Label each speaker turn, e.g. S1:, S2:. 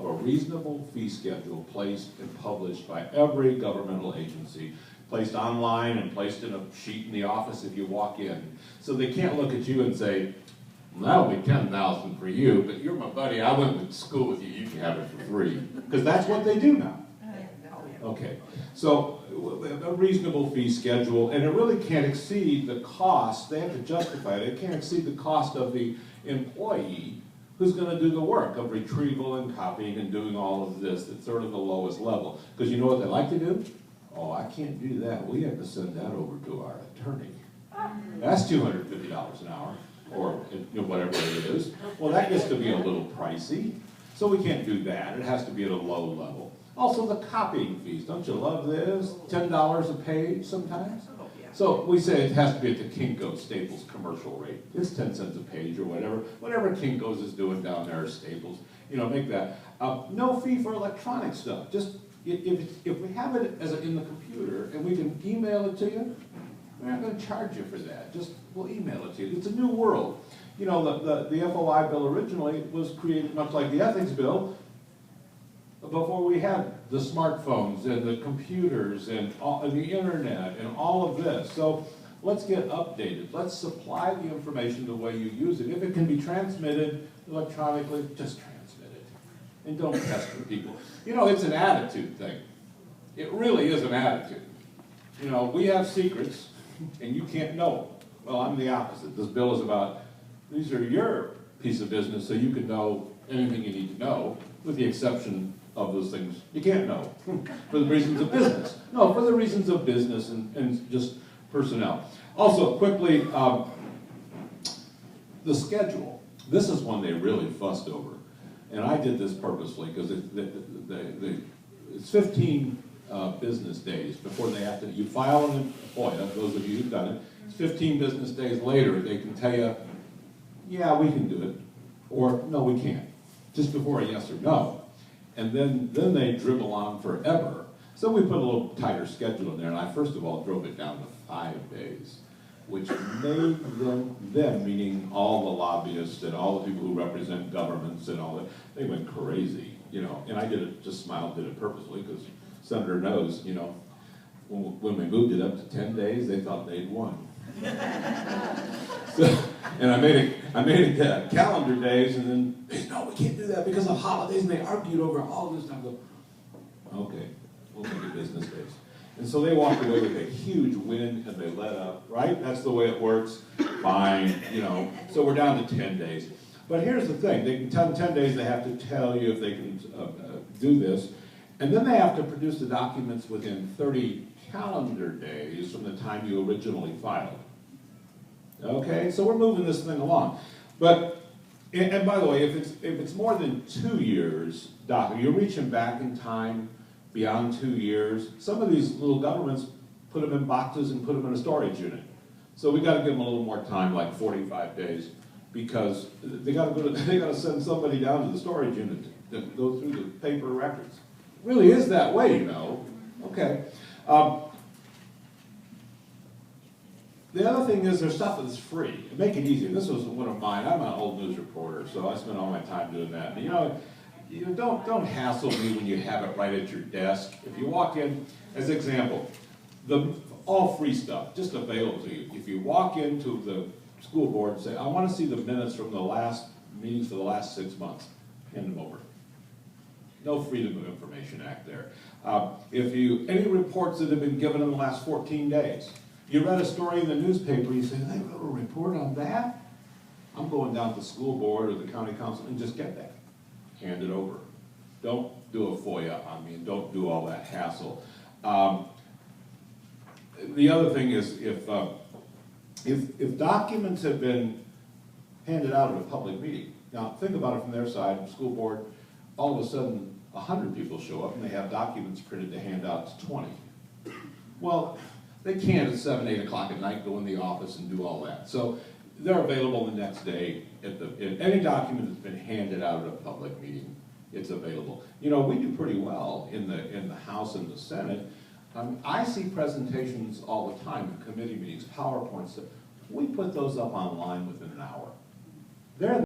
S1: of a reasonable fee schedule placed and published by every governmental agency, placed online and placed in a sheet in the office if you walk in. So they can't look at you and say, well, that'll be $10,000 for you, but you're my buddy, I went to school with you, you can have it for free. Because that's what they do now. Okay, so a reasonable fee schedule, and it really can't exceed the cost, they have to justify it, it can't exceed the cost of the employee who's going to do the work of retrieval and copying and doing all of this at sort of the lowest level. Because you know what they like to do? Oh, I can't do that. We have to send that over to our attorney. That's $250 an hour, or whatever it is. Well, that gets to be a little pricey, so we can't do that. It has to be at a low level. Also, the copying fees. Don't you love this? $10 a page sometimes? So we say it has to be at the Kinko's Staples commercial rate. It's 10 cents a page or whatever. Whatever Kinko's is doing down there at Staples, make that. No fee for electronic stuff. Just if we have it in the computer and we can email it to you, we're not going to charge you for that. Just we'll email it to you. It's a new world. The FOI bill originally was created much like the ethics bill before we had the smartphones and the computers and the internet and all of this. So let's get updated. Let's supply the information the way you use it. If it can be transmitted electronically, just transmit it. And don't pester people. It's an attitude thing. It really is an attitude. We have secrets, and you can't know them. Well, I'm the opposite. This bill is about, these are your piece of business, so you can know anything you need to know, with the exception of those things you can't know, for the reasons of business. No, for the reasons of business and just personnel. Also, quickly, the schedule. This is one they really fussed over. And I did this purposely, because it's 15 business days before they have to, you file an FOIA, those of you who've done it, it's 15 business days later, they can tell you, yeah, we can do it, or no, we can't, just before a yes or no. And then they dribble on forever. So we put a little tighter schedule in there, and I first of all drove it down to 5 days, which made them, meaning all the lobbyists and all the people who represent governments and all that, they went crazy, and I did it, just smiled, did it purposely, because Senator knows, when we moved it up to 10 days, they thought they'd won. So, and I made it calendar days, and then they said, no, we can't do that because of holidays, and they argued over all this time. I go, okay, we'll make it business days. And so they walked away with a huge win, and they let up, right? That's the way it works. Fine, So we're down to 10 days. But here's the thing. They can tell in 10 days they have to tell you if they can do this. And then they have to produce the documents within 30 calendar days from the time you originally filed. Okay, so we're moving this thing along. But, and by the way, if it's more than 2 years, you're reaching back in time beyond 2 years. Some of these little governments put them in boxes and put them in a storage unit. So we got to give them a little more time, like 45 days, because they got to send somebody down to the storage unit to go through the paper records. It really is that way, Okay. The other thing is there's stuff that's free. Make it easier. This was one of mine. I'm an old news reporter, so I spend all my time doing that. And, don't hassle me when you have it right at your desk. If you walk in, as an example, all free stuff, just available to you. If you walk into the school board and say, I want to see the minutes from the last meetings for the last 6 months, hand them over. No Freedom of Information Act there. Any reports that have been given in the last 14 days, you read a story in the newspaper, you say, they wrote a report on that? I'm going down to the school board or the county council and just get that. Hand it over. Don't do a FOIA on me, and don't do all that hassle. The other thing is, if documents have been handed out at a public meeting, now think about it from their side, school board, all of a sudden 100 people show up and they have documents printed to hand out to 20. Well, they can't at 7, 8 o'clock at night go in the office and do all that. So they're available the next day. If any document that's been handed out at a public meeting, it's available. We do pretty well in the House and the Senate. I see presentations all the time in committee meetings, PowerPoints. We put those up online within an hour. They're